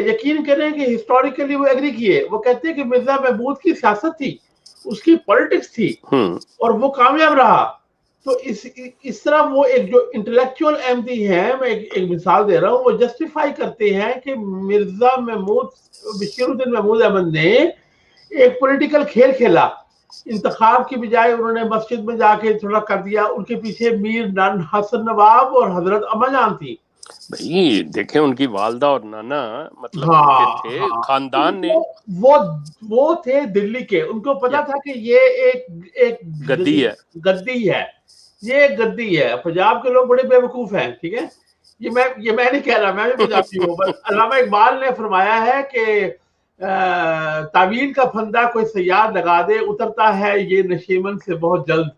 یقین کریں کہ ہسٹوریکلی وہ ایگری کیے، وہ کہتے ہیں کہ مرزا محمود کی سیاست تھی، اس کی پولیٹکس تھی اور وہ کامیاب رہا. تو اس طرح وہ ایک جو انٹلیکچوئل احمدی ہیں، میں ایک مثال دے رہا ہوں، وہ جسٹیفائی کرتے ہیں کہ مرزا محمود بشیر الدین محمود احمد نے ایک پولیٹیکل کھیل کھیلا، انتخاب کی بجائے انہوں نے مسجد میں جا کے تھوڑا کر دیا. ان کے پیچھے میر حسن نواب اور حضرت اما جان تھی. بھائی دیکھیں ان کی والدہ اور نانا مطلب ان کے تھے خاندان نے، وہ تھے دلی کے، ان کو پتا تھا کہ یہ ایک گدی ہے، گدی ہے، یہ ایک گدی ہے. پنجاب کے لوگ بڑے بے وقوف ہیں، ٹھیک ہے، یہ میں نہیں کہہ رہا، میں بھی پنجابی ہوں. بس علامہ اقبال نے فرمایا ہے کہ تعویل کا پھندا کوئی صیاد لگا دے، اترتا ہے یہ نشیمن سے بہت جلد.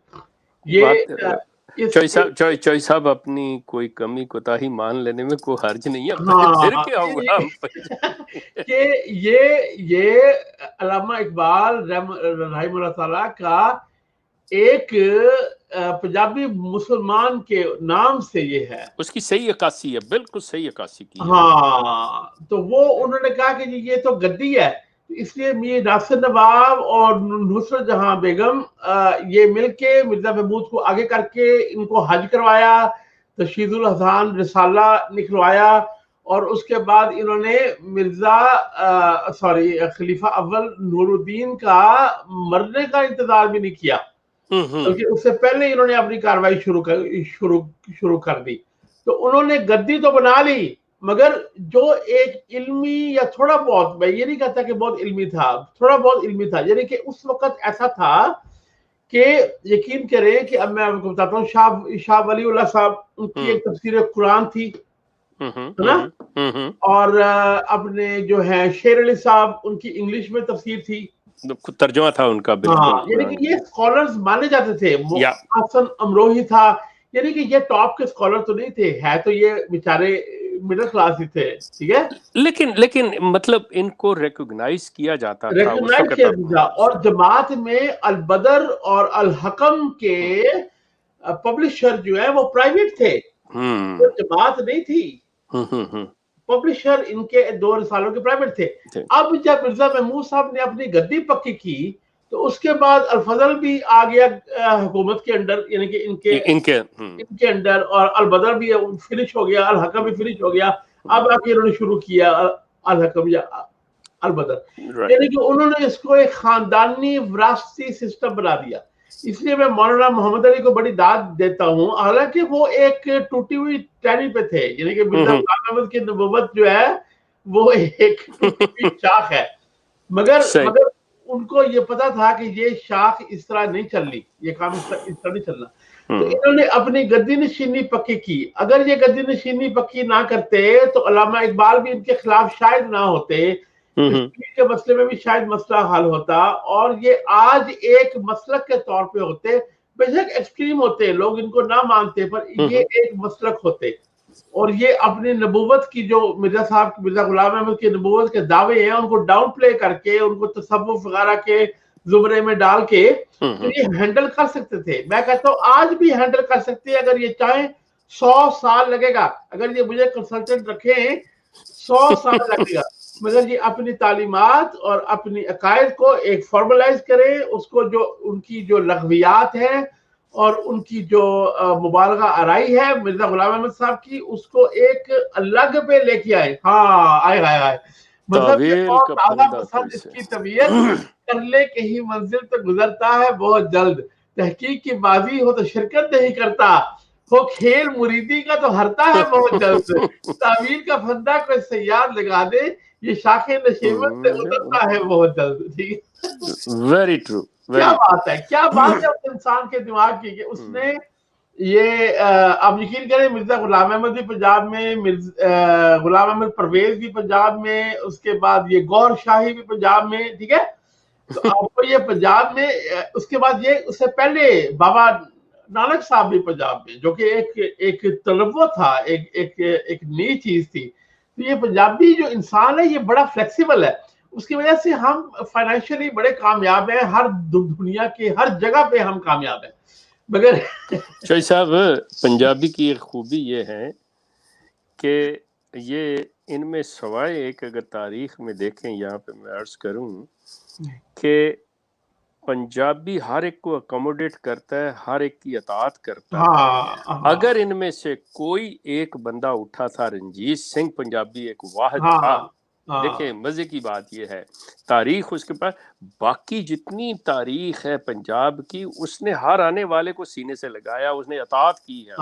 یہ چوئی صاحب اپنی کوئی کمی کوتاہی مان لینے میں کوئی حرج نہیں ہے، پھر کیا ہوا کہ یہ علامہ اقبال رحمہ اللہ تعالیٰ کا ایک پنجابی مسلمان کے نام سے یہ ہے، اس کی صحیح عکاسی ہے، بالکل صحیح عکاسی کی ہے. ہاں، تو وہ انہوں نے کہا کہ یہ تو گدی ہے، اس لیے میر ناصر نواب اور نصرت جہاں بیگم یہ مل کے مرزا محمود کو آگے کر کے ان کو حج کروایا، تشہید الاذان رسالہ نکلوایا، اور اس کے بعد انہوں نے خلیفہ اول نور الدین کا مرنے کا انتظار بھی نہیں کیا، بلکہ اس سے پہلے انہوں نے اپنی کاروائی شروع کر دی. تو انہوں نے گدی تو بنا لی، مگر جو ایک علمی یا تھوڑا بہت، میں یہ نہیں کہتا کہ بہت علمی تھا، تھوڑا بہت علمی تھا، یعنی کہ اس وقت ایسا تھا کہ یقین کریں کہ اب میں آپ کو بتاتا ہوں، شاہ ولی اللہ صاحب ان کی ایک تفسیر قرآن تھی نا، اور اپنے جو ہیں شیر علی صاحب ان کی انگلش میں تفسیر تھی، ترجمہ تھا ان کا، بالکل. یعنی کہ یہ اسکالرز مانے جاتے تھے. حسن امروہی تھا، یعنی کہ یہ ٹاپ کے اسکالر تو نہیں تھے، ہے تو یہ بیچارے مڈل کلاس ہی تھے، ٹھیک ہے، لیکن مطلب ان کو ریکوگنائز کیا جاتا تھا اس وقت. اور جماعت میں البدر اور الحکم کے پبلشر جو ہیں وہ پرائیویٹ تھے، وہ جماعت نہیں تھی. پبلشر ان کے 2 رسالوں کے پرائیویٹ تھے. اب جب مرزا محمود صاحب نے اپنی گدی پکی کی تو اس کے بعد الفضل بھی آ گیا حکومت کے انڈر، یعنی کہ ان کے انڈر، اور البدر بھی فنش ہو گیا، الحکم بھی فنش ہو گیا. اب آ کے انہوں نے شروع کیا الحکم یا البدر، یعنی کہ انہوں نے اس کو ایک خاندانی وراثتی سسٹم بنا دیا. اس لیے میں مولانا محمد علی کو بڑی داد دیتا ہوں، حالانکہ وہ ایک ٹوٹی ہوئی ٹہنی پہ تھے، یعنی کہ مرزا غلام احمد کی نبوت جو ہے وہ ایک ٹوٹی ہوئی شاخ ہے، مگر ان کو یہ پتا تھا کہ یہ شاخ اس طرح نہیں چلنی، یہ کام اس طرح نہیں چلنا. تو انہوں نے اپنی گدی نشینی پکی کی. اگر یہ گدی نشینی پکی نہ کرتے تو علامہ اقبال بھی ان کے خلاف شاید نہ ہوتے، کشمیر کے مسئلے میں بھی شاید مسئلہ حل ہوتا، اور یہ آج ایک مسلک کے طور پہ ہوتے. بے شک ایکسٹریم ہوتے، لوگ ان کو نہ مانتے، پر یہ ایک مسلک ہوتے. اور یہ اپنی نبوت کی جو مرزا غلام احمد کی نبوت کے دعوے ہیں ان کو ڈاؤن پلے کر کے، ان کو تصوف وغیرہ کے زمرے میں ڈال کے تو یہ ہینڈل کر سکتے تھے. میں کہتا ہوں آج بھی ہینڈل کر سکتے ہیں، اگر یہ چاہیں 100 سال لگے گا، اگر یہ مجھے کنسلٹنٹ رکھیں 100 سال لگے گا، مگر یہ اپنی تعلیمات اور اپنی عقائد کو ایک فارملائز کریں، اس کو جو ان کی جو لغویات ہیں اور ان کی جو مبالغہ آرائی ہے مرزا غلام احمد صاحب کی، اس کو ایک الگ پہ لے کے آئے. آئے مطلب اس کی طبیعت کر لے کہیں منزل تو گزرتا ہے بہت جلد، تحقیق کی بازی ہو تو شرکت نہیں کرتا، وہ کھیل مریدی کا تو ہرتا ہے بہت جلد، تعویل کا پھندا کوئی صیاد لگا دے، یہ شاخ نشیمت سے اترتا ہے بہت جلد. ٹھیک ہے، ویری ٹرو. کیا بات ہے، کیا بات ہے اس انسان کے دماغ کی کہ اس نے یہ آپ یقین کریں مرزا غلام احمد بھی پنجاب میں، غلام احمد پرویز بھی پنجاب میں، اس کے بعد یہ گور شاہی بھی پنجاب میں، ٹھیک ہے. تو آپ کو یہ پنجاب میں، اس کے بعد یہ اس سے پہلے بابا نانک صاحب بھی پنجاب میں، جو کہ ایک تنوع تھا، ایک نئی چیز تھی. تو یہ پنجابی جو انسان ہے یہ بڑا فلیکسیبل ہے، اس کی وجہ سے ہم فائنینشلی بڑے کامیاب ہیں، ہر دنیا کے ہر جگہ پہ ہم کامیاب ہیں. مگر شاہی صاحب پنجابی کی ایک خوبی یہ ہے کہ یہ ان میں سوائے ایک اگر تاریخ میں دیکھیں، یہاں پہ میں عرض کروں کہ پنجابی ہر ایک کو اکوموڈیٹ کرتا ہے، ہر ایک کی اطاعت کرتا ہے. اگر ان میں سے کوئی ایک بندہ اٹھا تھا، رنجیت سنگھ پنجابی ایک واحد تھا. دیکھیں مزے کی بات یہ ہے، تاریخ اس کے پاس، باقی جتنی تاریخ ہے پنجاب کی، اس نے ہر آنے والے کو سینے سے لگایا، اس نے اطاعت کی ہے.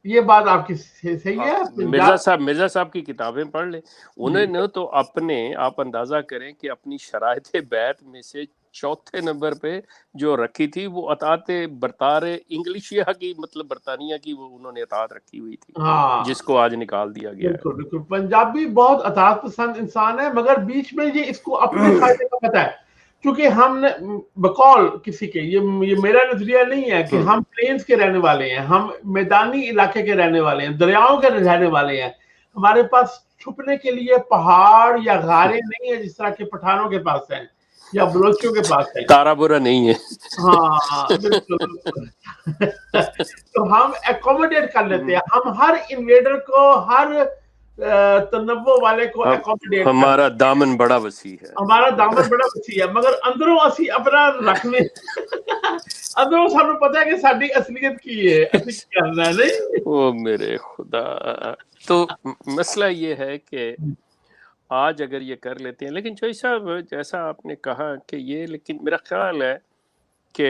یہ بات آپ کی صحیح ہے. مرزا صاحب کی کتابیں پڑھ لیں، انہوں نے تو اپنے، آپ اندازہ کریں کہ اپنی شرائط بیعت میں سے چوتھے نمبر پہ جو رکھی تھی وہ اطاعت برطار انگلشیا کی، مطلب برطانیہ کی، وہ انہوں نے اطاعت رکھی ہوئی تھی، جس کو آج نکال دیا گیا ہے. بالکل بالکل. پنجابی بہت اطاعت پسند انسان ہے، مگر بیچ میں یہ اس کو اپنے فائدے کا پتہ ہے، کیونکہ ہم نے بقول کسی کے، یہ میرا نظریہ نہیں ہے کہ ہم پلینز کے رہنے والے ہیں، ہم میدانی علاقے کے رہنے والے ہیں، دریاؤں کے رہنے والے ہیں. ہمارے پاس چھپنے کے لیے پہاڑ یا غاریں نہیں ہیں جس طرح کے پٹھانوں کے پاس ہیں یا بلوچیوں کے پاس ہیں. تارا برا نہیں ہے. ہاں بالکل بالکل. تو ہم ایکوموڈیٹ کر لیتے ہیں، ہم ہر انویڈر کو، ہر تنوع والے کو ایکوموڈیٹ. ہمارا دامن بڑا وسیع ہے، ہمارا دامن بڑا وسیع ہے، مگر اندروں اسی اپنا رکھنے اندروں سانو پتا ہے کہ ساری اصلیت کی ہے، اسی کرنا ہے نہیں. او میرے خدا. تو مسئلہ یہ ہے کہ آج اگر یہ کر لیتے ہیں، لیکن چوئی صاحب جیسا آپ نے کہا کہ یہ، لیکن میرا خیال ہے کہ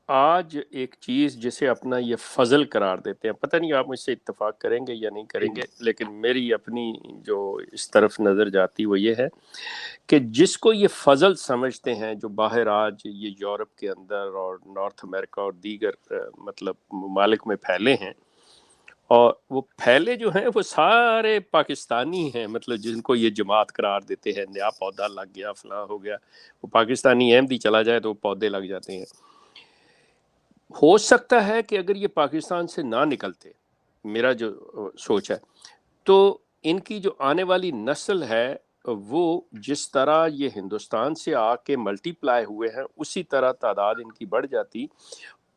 آج ایک چیز جسے اپنا یہ فضل قرار دیتے ہیں، پتہ نہیں آپ مجھ سے اتفاق کریں گے یا نہیں کریں گے، لیکن میری اپنی جو اس طرف نظر جاتی وہ یہ ہے کہ جس کو یہ فضل سمجھتے ہیں، جو باہر آج یہ یورپ کے اندر اور نارتھ امریکہ اور دیگر مطلب ممالک میں پھیلے ہیں، اور وہ پھیلے جو ہیں وہ سارے پاکستانی ہیں، مطلب جن کو یہ جماعت قرار دیتے ہیں، نیا پودا لگ گیا، فلاں ہو گیا، وہ پاکستانی احمدی چلا جائے تو پودے لگ جاتے ہیں. ہو سکتا ہے کہ اگر یہ پاکستان سے نہ نکلتے، میرا جو سوچ ہے، تو ان کی جو آنے والی نسل ہے وہ جس طرح یہ ہندوستان سے آ کے ملٹی پلائی ہوئے ہیں اسی طرح تعداد ان کی بڑھ جاتی.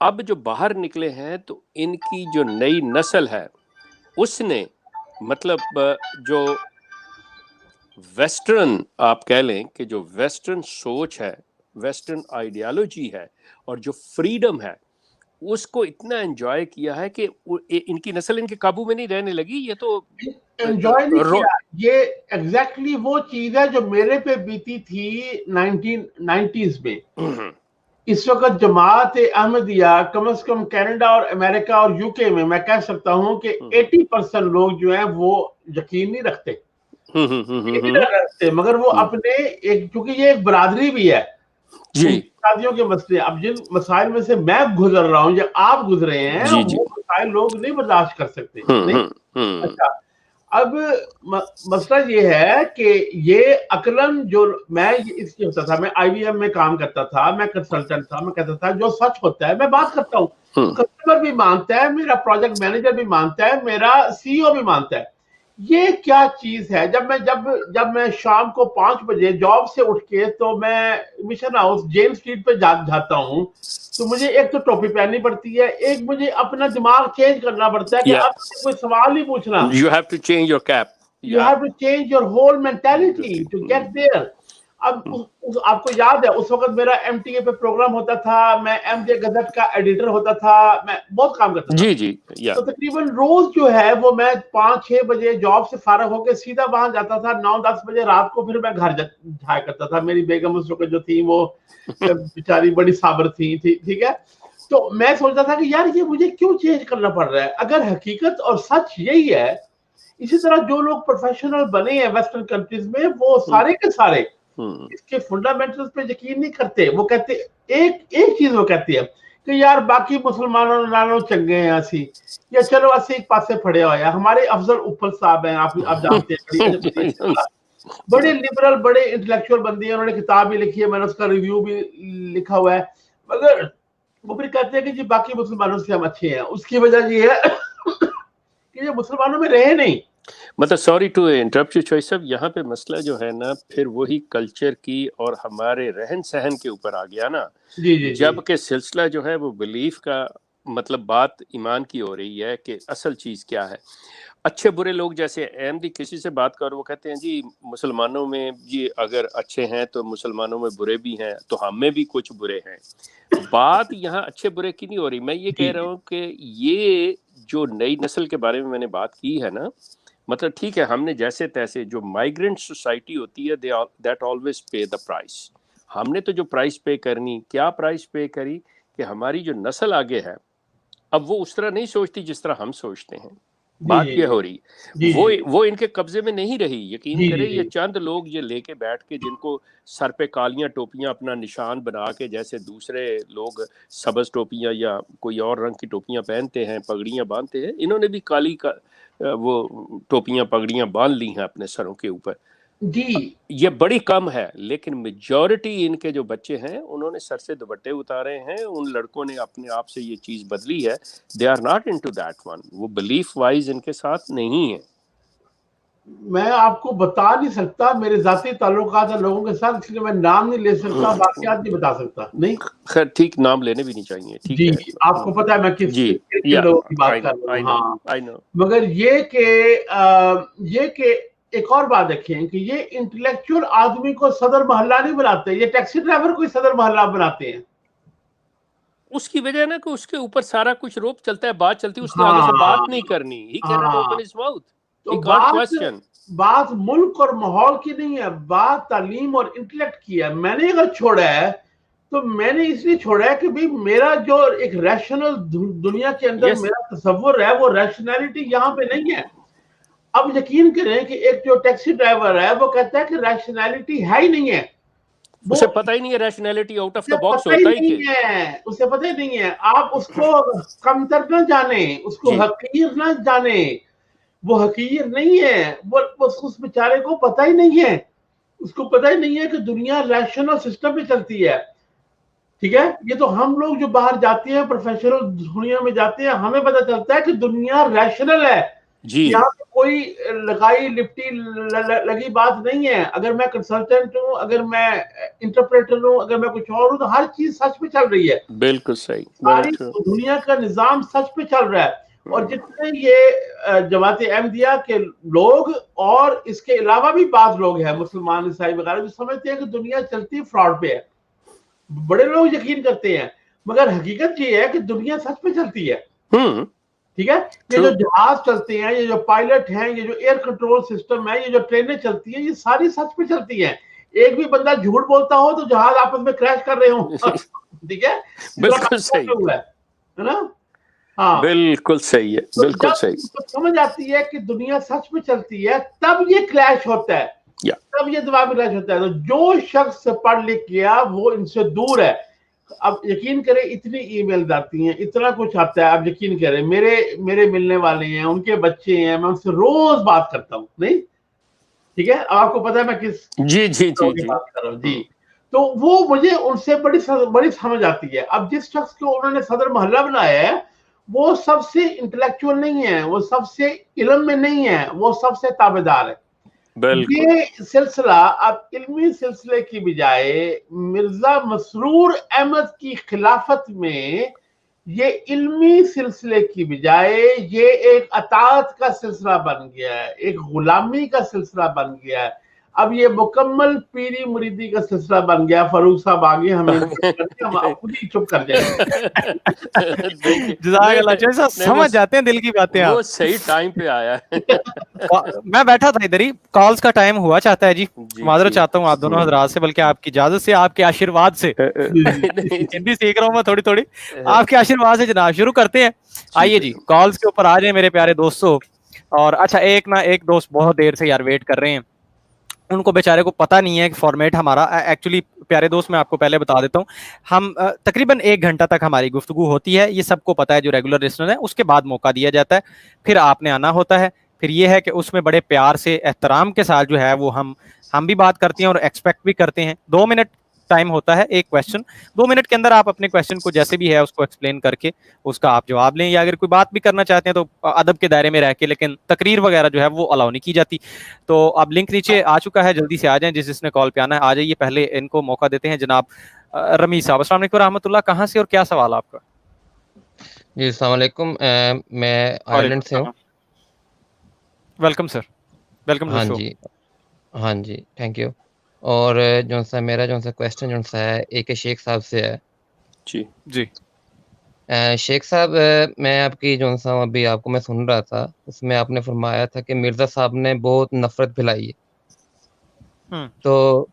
اب جو باہر نکلے ہیں تو ان کی جو نئی نسل ہے اس نے مطلب جو ویسٹرن، آپ کہہ لیں کہ جو ویسٹرن سوچ ہے، ویسٹرن آئیڈیالوجی ہے، اور جو فریڈم ہے، اس کو اتنا انجوائے کیا ہے کہ ان کی نسل ان کے قابو میں نہیں رہنے لگی. یہ تو انجوائے نہیں کیا، یہ ایگزیکٹلی وہ چیز ہے جو میرے پہ بیتی تھی 1990s میں. اس وقت جماعت احمدیہ کم از کم کینیڈا اور امریکہ اور یو کے میں کہہ سکتا ہوں کہ 80% لوگ جو ہیں وہ یقین نہیں رکھتے، مگر وہ اپنے ایک، کیونکہ یہ ایک برادری بھی ہے جی شادیوں کے مسئلے. اب جن مسائل میں سے میں گزر رہا ہوں یا آپ گزرے ہیں وہ مسائل لوگ نہیں برداشت کر سکتے. اچھا، اب مسئلہ یہ ہے کہ یہ عقلاً جو میں اس کی ہوتا تھا، میں آئی وی ایم میں کام کرتا تھا، میں کنسلٹنٹ تھا، میں کہتا تھا جو سچ ہوتا ہے میں بات کرتا ہوں، کسٹمر بھی مانتا ہے، میرا پروجیکٹ مینیجر بھی مانتا ہے، میرا سی او بھی مانتا ہے. یہ کیا چیز ہے؟ جب میں شام کو 5 بجے جاب سے اٹھ کے تو میں مشن ہاؤس جیم اسٹریٹ پہ جاتا ہوں، تو مجھے ایک تو ٹوپی پہننی پڑتی ہے، ایک مجھے اپنا دماغ چینج کرنا پڑتا ہے کہ اب کوئی سوال نہیں پوچھنا. You have to change your cap. You have to change your whole mentality to get there. اب آپ کو یاد ہے اس وقت میرا ایم ٹی اے پہ پروگرام ہوتا تھا، میں ایم جے گزٹ کا ایڈیٹر ہوتا تھا، میں بہت کام کرتا تھا. جی تو تقریباً روز جو ہے وہ میں 5-6 بجے جاب سے فارغ ہو کے سیدھا وہاں جاتا تھا، 9-10 بجے رات کو پھر میں گھر جایا کرتا تھا. میری بیگم اس وقت جو تھی وہ بیچاری بڑی صابر تھی، ٹھیک ہے. تو میں سوچتا تھا کہ یار یہ مجھے کیوں چینج کرنا پڑ رہا ہے، اگر حقیقت اور سچ یہی ہے. اسی طرح جو لوگ پروفیشنل بنے ہیں ویسٹرن کنٹریز میں، وہ سارے کے سارے اس کے فنڈامنٹلز پہ یقین نہیں کرتے. وہ کہتے ایک چیز وہ کہتی ہے کہ یار باقی مسلمانوں نالوں چنگے ہیں اسی، یا چلو اسی ایک پاسے پھڑے ہوئے ہیں. ہمارے افضل اوپل صاحب ہیں، آپ جانتے ہیں، بڑے لبرل، بڑے انٹلیکچوئل بندے ہیں، انہوں نے کتاب بھی لکھی ہے، میں نے اس کا ریویو بھی لکھا ہوا ہے، مگر وہ پھر کہتے ہیں کہ جی باقی مسلمانوں سے ہم اچھے ہیں. اس کی وجہ یہ ہے کہ یہ مسلمانوں میں رہے نہیں. مطلب سوری ٹو انٹرپٹ یو چوائس صاحب، یہاں پہ مسئلہ جو ہے نا پھر وہی کلچر کی اور ہمارے رہن سہن کے اوپر آ گیا نا. جب کہ سلسلہ جو ہے وہ بلیف کا، مطلب بات ایمان کی ہو رہی ہے کہ اصل چیز کیا ہے. اچھے برے لوگ جیسے احمدی کسی سے بات کر وہ کہتے ہیں جی مسلمانوں میں جی اگر اچھے ہیں تو مسلمانوں میں برے بھی ہیں تو ہم میں بھی کچھ برے ہیں. بات یہاں اچھے برے کی نہیں ہو رہی. میں یہ کہہ رہا ہوں کہ یہ جو نئی نسل کے بارے میں نے بات کی ہے نا, مطلب ٹھیک ہے ہم نے جیسے تیسے جو مائیگرنٹ سوسائٹی ہوتی ہے that always pay the price. ہم نے تو جو پرائس پے کرنی, کیا پرائس پے کری کہ ہماری جو نسل آگے ہے اب وہ اس طرح نہیں سوچتی جس طرح ہم سوچتے ہیں. بات یہ ہو رہی وہ ان کے قبضے میں نہیں رہی. یقین کرے یہ چند لوگ یہ لے کے بیٹھ کے جن کو سر پہ کالیاں ٹوپیاں اپنا نشان بنا کے, جیسے دوسرے لوگ سبز ٹوپیاں یا کوئی اور رنگ کی ٹوپیاں پہنتے ہیں, پگڑیاں باندھتے ہیں, انہوں نے بھی کالی وہ ٹوپیاں پگڑیاں باندھ لی ہیں اپنے سروں کے اوپر. یہ بڑی کم ہے, لیکن میجورٹی ان کے جو بچے ہیں انہوں نے سر سے دوپٹے اتارے ہیں. ان لڑکوں نے اپنے آپ سے یہ چیز بدلی ہے. They are not into that one. وہ بلیف وائز ان کے ساتھ نہیں ہے. میں آپ کو بتا نہیں سکتا, میرے ذاتی تعلقات ہیں لوگوں کے ساتھ, اس لیے میں نام نہیں لے سکتا, واقعات نہیں بتا سکتا. نہیں خیر ٹھیک, نام لینے بھی نہیں چاہیے. ٹھیک جی ہے آپ کو پتا ہے میں کس لوگوں کی بات کر رہا ہوں. ہاں مگر یہ کہ ایک اور بات دیکھیں کہ یہ انٹلیکچوئل آدمی کو صدر محلہ نہیں بناتے, یہ ٹیکسی ڈرائیور کو صدر محلہ بناتے ہیں. اس کی وجہ نا کہ اس کے اوپر سارا کچھ روپ چلتا ہے, بات چلتی ہے, اس نے آگے سے بات نہیں کرنی. He cannot open his mouth. He can't question. بات ملک اور ماحول کی نہیں ہے, بات تعلیم اور انٹلیکٹ کی ہے. میں نے اگر چھوڑا ہے تو میں نے اس لیے چھوڑا ہے کہ بھئی میرا جو ایک ریشنل دنیا کے اندر میرا تصور ہے وہ ریشنلٹی یہاں پہ نہیں ہے. اب یقین کریں کہ ایک جو ٹیکسی ڈرائیور ہے وہ کہتا ہے کہ ریشنلٹی ہے ہی نہیں ہے. اسے پتہ ہی نہیں ہے rationality out of the box ہوتا ہی کہ اسے پتہ ہی نہیں ہے. آپ اس کو کمتر نہ جانیں, اس کو حقیر نہ جانیں. وہ حقیر نہیں ہے, وہ اس بیچارے کو پتہ ہی نہیں ہے. اس کو پتہ ہی نہیں ہے کہ دنیا ریشنل سسٹم پہ چلتی ہے. ٹھیک ہے, یہ تو ہم لوگ جو باہر جاتے ہیں پروفیشنل دنیا میں جاتے ہیں ہمیں پتہ چلتا ہے کہ دنیا ریشنل ہے. یہاں پہ کوئی لگائی لپٹی لگی بات نہیں ہے. اگر میں کنسلٹنٹ ہوں, اگر میں انٹرپریٹر ہوں, اگر میں کچھ اور ہوں, تو ہر چیز سچ پہ چل رہی ہے. بالکل صحیح. ساری دنیا کا نظام سچ پہ چل رہا ہے. اور جتنے یہ جماعت احمدیہ کے لوگ اور اس کے علاوہ بھی بعض لوگ ہیں مسلمان عیسائی وغیرہ جو سمجھتے ہیں کہ دنیا چلتی فراڈ پہ ہے. بڑے لوگ یقین کرتے ہیں, مگر حقیقت یہ ہے کہ دنیا سچ پہ چلتی ہے. ٹھیک ہے, یہ جو جہاز چلتے ہیں, یہ جو پائلٹ ہیں, یہ جو ایئر کنٹرول سسٹم ہے, یہ جو ٹرینیں چلتی ہیں, یہ ساری سچ پہ چلتی ہیں. ایک بھی بندہ جھوٹ بولتا ہو تو جہاز آپس میں کریش کر رہے ہوں. ٹھیک ہے, بالکل صحیح ہے نا. ہاں بالکل صحیح ہے, بالکل صحیح. سمجھ آتی ہے کہ دنیا سچ پہ چلتی ہے, تب یہ کلیش ہوتا ہے, تب یہ دماغ میں کلیش ہوتا ہے. تو جو شخص پڑھ لکھ گیا وہ ان سے دور ہے. اب یقین کریں اتنی ای میل آتی ہیں, اتنا کچھ آتا ہے. اب یقین کریں میرے ملنے والے ہیں, ان کے بچے ہیں, میں ان سے روز بات کرتا ہوں. نہیں ٹھیک ہے, آپ کو پتا ہے میں کس بات کر رہا ہوں. جی تو وہ مجھے ان سے بڑی سمجھ آتی ہے. اب جس شخص کو انہوں نے صدر محلہ بنایا ہے وہ سب سے انٹلیکچوئل نہیں ہے, وہ سب سے علم میں نہیں ہے, وہ سب سے تابعدار ہے. یہ سلسلہ اب علمی سلسلے کی بجائے مرزا مسرور احمد کی خلافت میں یہ علمی سلسلے کی بجائے یہ ایک اطاعت کا سلسلہ بن گیا ہے, ایک غلامی کا سلسلہ بن گیا ہے. اب یہ مکمل پیری مریدی کا سلسلہ بن گیا. فاروق صاحب آگے ہمیں ہم خود ہی چپ کر جائیں. جزاک اللہ, جیسا سمجھ جاتے ہیں دل کی باتیں. وہ صحیح ٹائم پہ آیا ہے. میں بیٹھا تھا ادھر ہی, کالز کا ٹائم ہوا چاہتا ہے. جی معذرت چاہتا ہوں آپ دونوں حضرات سے, بلکہ آپ کی اجازت سے, آپ کے آشیرواد سے. ہندی سیکھ رہا ہوں میں تھوڑی, آپ کے آشیرواد سے جناب شروع کرتے ہیں. آئیے جی کالز کے اوپر آ جائیں میرے پیارے دوستوں. اور اچھا ایک دوست بہت دیر سے یار ویٹ کر رہے ہیں, ان کو بیچارے کو پتہ نہیں ہے کہ فارمیٹ ہمارا ایکچولی. پیارے دوست میں آپ کو پہلے بتا دیتا ہوں, ہم تقریباً 1 گھنٹہ تک ہماری گفتگو ہوتی ہے. یہ سب کو پتہ ہے جو ریگولر لسنر ہیں. اس کے بعد موقع دیا جاتا ہے, پھر آپ نے آنا ہوتا ہے. پھر یہ ہے کہ اس میں بڑے پیار سے احترام کے ساتھ جو ہے وہ ہم بھی بات کرتے ہیں اور ایکسپیکٹ بھی کرتے ہیں. 2 منٹ ٹائم ہوتا ہے ایک کویشچن. 2 منٹ کے اندر آپ اپنے کویشچن کو جیسے بھی ہے اس کو ایکسپلین کر کے اس کا آپ جواب لیں, یا اگر کوئی بات بھی کرنا چاہتے ہیں تو ادب کے دائرے میں رہ کے, لیکن تقریر وغیرہ جو ہے وہ الاؤ نہیں کی جاتی. تو اب لنک نیچے آ چکا ہے, جلدی سے آ جائیں. جس نے کال پہ آنا ہے آ جائیے. پہلے ان کو موقع دیتے ہیں جناب رمی صاحب. السلام علیکم رحمۃ اللہ, کہاں سے اور کیا سوال آپ کا؟ جی السلام علیکم, میں آئرلینڈ سے ہوں. ویلکم سر، ویلکم ٹو ہاں شو. جی ہاں جی تھینک یو. اور جو سا میرا جو سا کویسچن جو سا ہے ایک شیخ صاحب سے ہے. جی جی شیخ صاحب میں آپ کی جو سا ابھی آپ کو میں سن رہا تھا اس میں آپ نے فرمایا تھا کہ مرزا صاحب نے بہت نفرت پھیلائی ہے. تو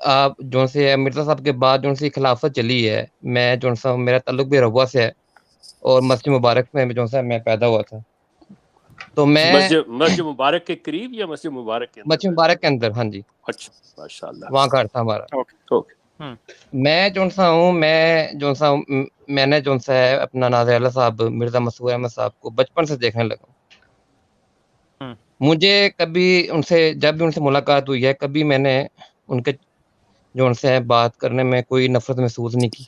آپ جو سے مرزا صاحب کے بعد جو سی خلافت چلی ہے، میں جو سا میرا تعلق بھی روا سے ہے اور مسجد مبارک میں جو سا میں پیدا ہوا تھا. تو میں مسجد مبارک کے قریب یا مسجد مبارک کے اندر؟ مسجد مبارک کے اندر. ہاں جی اچھا ماشاء اللہ، وہاں گھر تھا ہمارا. اوکے. میں جو سا ہوں میں نے جو سا ہے اپنا ناظر اللہ صاحب مرزا مسرور احمد صاحب کو بچپن سے دیکھنے لگا. مجھے کبھی ان سے جب بھی ان سے ملاقات ہوئی ہے کبھی میں نے ان کے جو ان سے بات کرنے میں کوئی نفرت محسوس نہیں کی.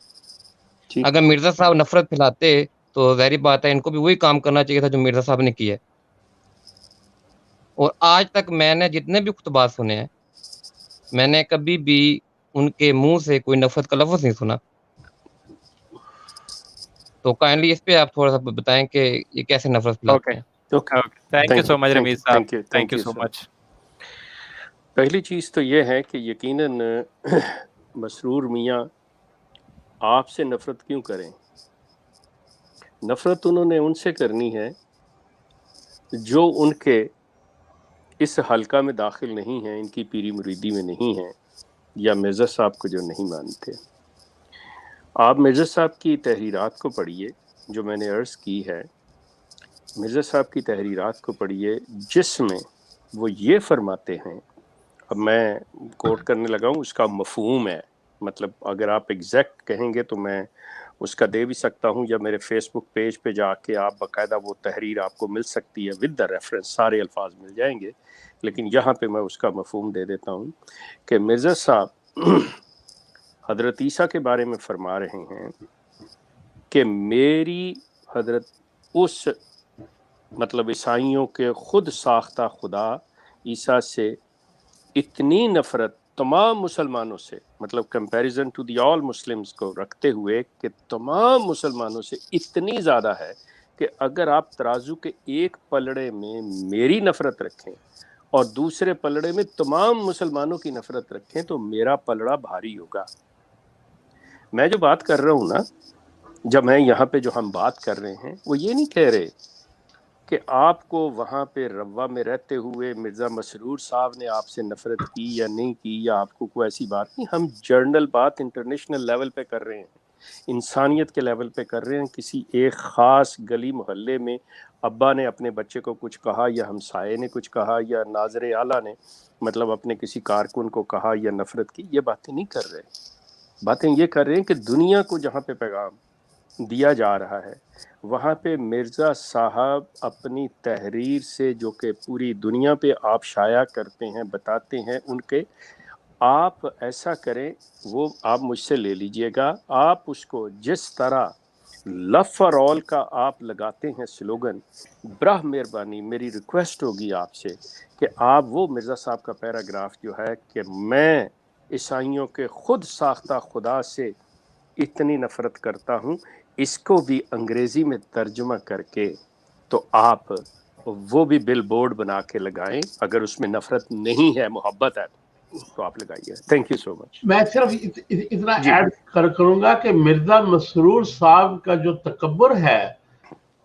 اگر مرزا صاحب نفرت پھیلاتے تو ظاہری بات ہے ان کو بھی وہی کام کرنا چاہیے تھا جو مرزا صاحب نے کیا ہے. اور آج تک میں نے جتنے بھی خطبات سنے ہیں میں نے کبھی بھی ان کے منہ سے کوئی نفرت کا لفظ نہیں سنا. تو کائنڈلی اس پہ آپ تھوڑا سا بتائیں کہ یہ کیسے نفرت پھیلاتے ہیں. تھینک یو سو مچ رمیز صاحب، تھینک یو سو مچ. پہلی چیز تو یہ ہے کہ یقیناً مسرور میاں آپ سے نفرت کیوں کریں؟ نفرت انہوں نے ان سے کرنی ہے جو ان کے اس حلقہ میں داخل نہیں ہیں، ان کی پیری مریدی میں نہیں ہیں، یا مرزا صاحب کو جو نہیں مانتے. آپ مرزا صاحب کی تحریرات کو پڑھیے جو میں نے عرض کی ہے. مرزا صاحب کی تحریرات کو پڑھیے جس میں وہ یہ فرماتے ہیں، اب میں کوٹ کرنے لگا ہوں، اس کا مفہوم ہے، مطلب اگر آپ ایگزیکٹ کہیں گے تو میں اس کا دے بھی سکتا ہوں، یا میرے فیس بک پیج پہ جا کے آپ باقاعدہ وہ تحریر آپ کو مل سکتی ہے ود دا ریفرنس، سارے الفاظ مل جائیں گے، لیکن یہاں پہ میں اس کا مفہوم دے دیتا ہوں کہ مرزا صاحب حضرت عیسیٰ کے بارے میں فرما رہے ہیں کہ میری حضرت اس مطلب عیسائیوں کے خود ساختہ خدا عیسیٰ سے اتنی نفرت تمام مسلمانوں سے، مطلب comparison to the all Muslims کو رکھتے ہوئے کہ تمام مسلمانوں سے اتنی زیادہ ہے کہ اگر آپ ترازو کے ایک پلڑے میں میری نفرت رکھیں اور دوسرے پلڑے میں تمام مسلمانوں کی نفرت رکھیں تو میرا پلڑا بھاری ہوگا. میں جو بات کر رہا ہوں نا، جب میں یہاں پہ جو ہم بات کر رہے ہیں وہ یہ نہیں کہہ رہے کہ آپ کو وہاں پہ روا میں رہتے ہوئے مرزا مسرور صاحب نے آپ سے نفرت کی یا نہیں کی، یا آپ کو کوئی ایسی بات نہیں. ہم جرنل بات انٹرنیشنل لیول پہ کر رہے ہیں، انسانیت کے لیول پہ کر رہے ہیں. کسی ایک خاص گلی محلے میں ابا نے اپنے بچے کو کچھ کہا، یا ہمسائے نے کچھ کہا، یا ناظر اعلیٰ نے مطلب اپنے کسی کارکن کو کہا یا نفرت کی، یہ باتیں نہیں کر رہے. باتیں یہ کر رہے ہیں کہ دنیا کو جہاں پہ پیغام دیا جا رہا ہے وہاں پہ مرزا صاحب اپنی تحریر سے جو کہ پوری دنیا پہ آپ شائع کرتے ہیں، بتاتے ہیں، ان کے آپ ایسا کریں، وہ آپ مجھ سے لے لیجئے گا، آپ اس کو جس طرح لف فار آل کا آپ لگاتے ہیں سلوگن، براہ مہربانی میری ریکویسٹ ہوگی آپ سے کہ آپ وہ مرزا صاحب کا پیراگراف جو ہے کہ میں عیسائیوں کے خود ساختہ خدا سے اتنی نفرت کرتا ہوں، اس کو بھی انگریزی میں ترجمہ کر کے تو آپ وہ بھی بل بورڈ بنا کے لگائیں. اگر اس میں نفرت نہیں ہے، محبت ہے تو آپ لگائیے. تھینک یو سو مچ. میں صرف اتنا ایڈ کروں گا کہ مرزا مسرور صاحب کا جو تکبر ہے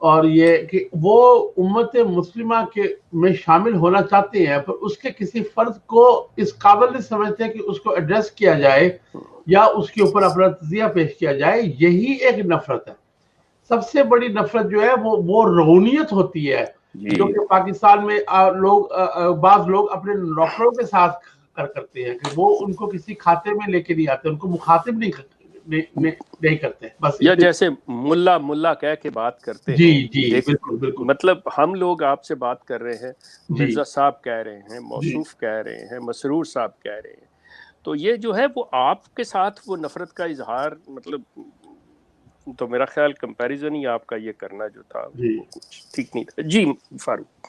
اور یہ کہ وہ امت مسلمہ کے میں شامل ہونا چاہتے ہیں، پر اس کے کسی فرد کو اس قابل نہیں سمجھتے کہ اس کو ایڈریس کیا جائے یا اس کے اوپر اپنا تجزیہ پیش کیا جائے، یہی ایک نفرت ہے. سب سے بڑی نفرت جو ہے وہ رغونیت ہوتی ہے، جو کہ پاکستان میں بعض لوگ اپنے نوکروں کے ساتھ کرتے ہیں کہ وہ ان کو کسی کھاتے میں لے کے نہیں آتے، ان کو مخاطب نہیں کرتے. بس یا جیسے ملا کہہ کے بات کرتے ہیں. جی بالکل بالکل. مطلب ہم لوگ آپ سے بات کر رہے ہیں، مرزا صاحب کہہ رہے ہیں، موصوف کہہ رہے ہیں، مسرور صاحب کہہ رہے ہیں، تو یہ جو ہے وہ آپ کے ساتھ وہ نفرت کا اظہار، مطلب تو میرا خیال کمپیریزن ہی آپ کا یہ کرنا جو تھا وہ کچھ ٹھیک نہیں تھا. جی فاروق.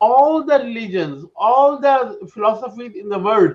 all the religions, all the philosophies in the world,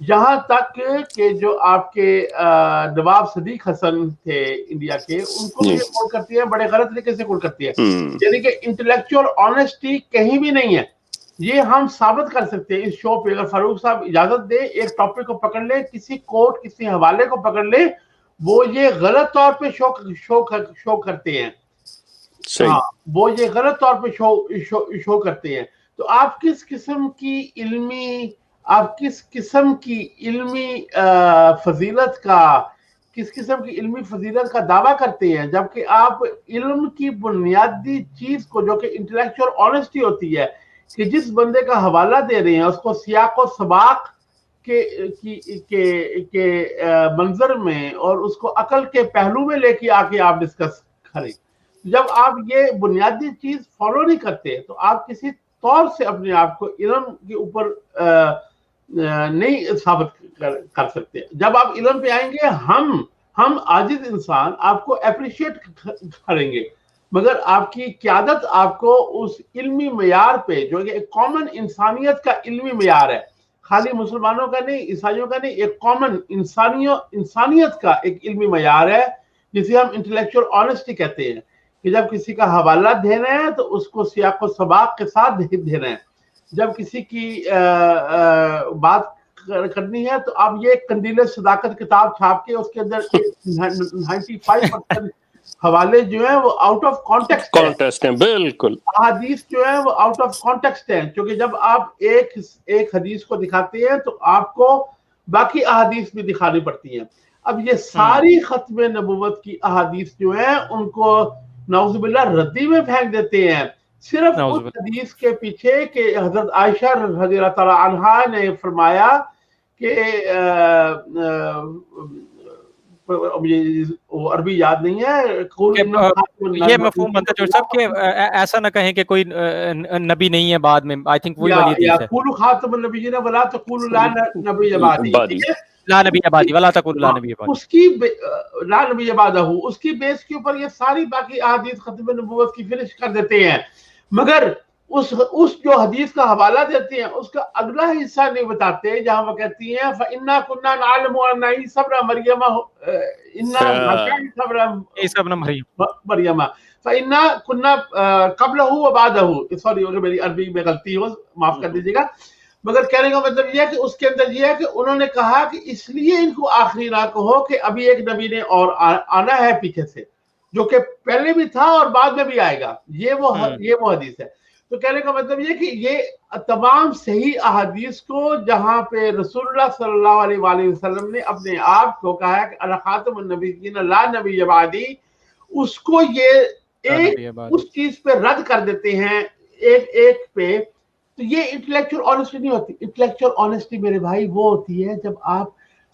یہاں تک کہ جو آپ کے نواب صدیق حسن تھے انڈیا کے, ان کو بھی کوٹ کرتی ہے, بڑے غلط طریقے سے کوٹ کرتی ہے. یعنی کہ انٹلیکچوئل آنیسٹی کہیں بھی نہیں ہے. یہ ہم ثابت کر سکتے ہیں اس شو پہ, اگر فاروق صاحب اجازت دیں, ایک ٹاپک کو پکڑ لیں, کسی کوٹ کسی حوالے کو پکڑ لیں, وہ یہ غلط طور پہ شو کرتے ہیں. ہاں, وہ یہ غلط طور پہ شو کرتے ہیں. تو آپ کس قسم کی علمی فضیلت کا دعویٰ کرتے ہیں, جبکہ آپ علم کی بنیادی چیز کو, جو کہ انٹلیکچوئل آنیسٹی ہوتی ہے, کہ جس بندے کا حوالہ دے رہے ہیں اس کو سیاق و سباق کے منظر میں اور اس کو عقل کے پہلو میں لے کے آ کے آپ ڈسکس کریں. جب آپ یہ بنیادی چیز فالو نہیں کرتے تو آپ کسی طور سے اپنے آپ کو علم کے اوپر نہیں ثابت کر سکتے. جب آپ علم پہ آئیں گے, ہم عاجز انسان آپ کو اپریشیٹ کریں گے, مگر آپ کی قیادت آپ کو اس علمی معیار پہ, جو کہ ایک کامن انسانیت کا علمی معیار ہے, خالی مسلمانوں کا نہیں, عیسائیوں کا نہیں, ایک کامن انسانیت کا ایک علمی معیار ہے, جسے ہم انٹلیکچوئل آنیسٹی کہتے ہیں, کہ جب کسی کا حوالہ دینا ہے تو اس کو سیاق و سباق کے ساتھ دینا ہے. جب کسی کی بات کرنی ہے تو آپ یہ قندیل صداقت کتاب چھاپ کے اس کے اندر 95% حوالے جو ہیں وہ آؤٹ آف کانٹیکسٹ ہیں. بالکل, احادیث جو ہیں وہ آؤٹ آف کانٹیکسٹ ہیں, کیونکہ جب آپ ایک حدیث کو دکھاتے ہیں تو آپ کو باقی احادیث بھی دکھانی پڑتی ہیں. اب یہ ساری ختم نبوت کی احادیث جو ہیں ان کو نعوذ باللہ ردی میں پھینک دیتے ہیں, صرف اس حدیث کے پیچھے کہ حضرت عائشہ رضی اللہ تعالی عنہا نے فرمایا کہ عربی یاد نہیں ہے, یہ مفہوم بنتا ہے صاحب کہ ایسا نہ کہیں کہ کوئی نبی نہیں ہے بعد میں. آئی تھنک وہی والی حدیث ہے, قولوا خاتم النبیین ولا تقولوا لا نبی بعدی, لا نبی بعدی ولا تقولوا لا نبی بعدی, اس کی لا نبی بعدہ, اس کی بیس کے اوپر یہ ساری باقی احادیث ختم نبوت کی فنش کر دیتے ہیں. مگر اس جو حدیث کا حوالہ دیتے ہیں اس کا اگلا حصہ نہیں بتاتے, جہاں وہ کہتی ہیں فَإِنَّا كُنَّا نَعْلَمُ أَنَّ عِيسَى ابْنَ مَرْيَمَ فَإِنَّا كُنَّا قَبْلَهُ وَبَعْدَهُ, سوری اگر میری عربی میں غلطی ہو معاف کر دیجیے گا, مگر کہنے کا مطلب یہ ہے کہ اس کے اندر یہ ہے کہ انہوں نے کہا کہ اس لیے ان کو آخری نہ کہو کہ ابھی ایک نبی نے اور آنا ہے پیچھے سے, جو کہ پہلے بھی تھا اور بعد میں بھی آئے گا. یہ وہ حدیث ہے. تو کہنے کا مطلب یہ کہ یہ تمام صحیح احادیث کو, جہاں پہ رسول اللہ صلی اللہ علیہ وآلہ وسلم نے اپنے آپ کو کہا کہ انا خاتم النبیین لا نبی بعدی, اس کو یہ اس چیز پہ رد کر دیتے ہیں ایک پہ. تو یہ انٹلیکچوئل آنیسٹی نہیں ہوتی. انٹلیکچوئل آنیسٹی میرے بھائی وہ ہوتی ہے جب آپ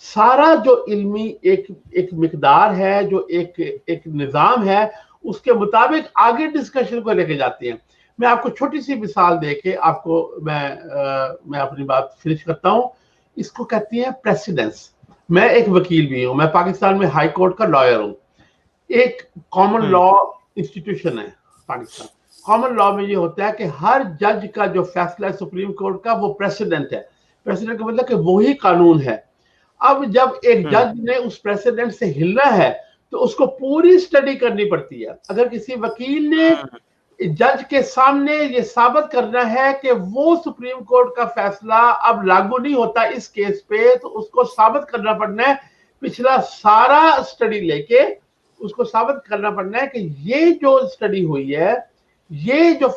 سارا جو علمی ایک مقدار ہے, جو ایک نظام ہے, اس کے مطابق آگے ڈسکشن کو لے کے جاتے ہیں. میں آپ کو چھوٹی سی مثال دے کے آپ کو میں اپنی بات فنش کرتا ہوں. اس کو کہتی ہیں پریسیڈنس. میں ایک وکیل بھی ہوں, میں پاکستان میں ہائی کورٹ کا لائر ہوں. ایک کامن لا انسٹیٹیوشن ہے پاکستان. کامن لا میں یہ ہوتا ہے کہ ہر جج کا جو فیصلہ ہے سپریم کورٹ کا, وہ پریسیڈنٹ ہے. پریسیڈنٹ کا مطلب کہ وہی قانون ہے. اب جب ایک جج نے اس پریسیڈنٹ سے ہلنا ہے تو اس کو پوری اسٹڈی کرنی پڑتی ہے. اگر کسی وکیل نے جج کے سامنے یہ ثابت کرنا ہے کہ وہ سپریم کورٹ کا فیصلہ اب لاگو نہیں ہوتا اس کیس پہ, تو اس کو ثابت کرنا پڑنا ہے, پچھلا سارا اسٹڈی لے کے اس کو ثابت کرنا پڑنا ہے کہ یہ جو اسٹڈی ہوئی ہے, یہ جو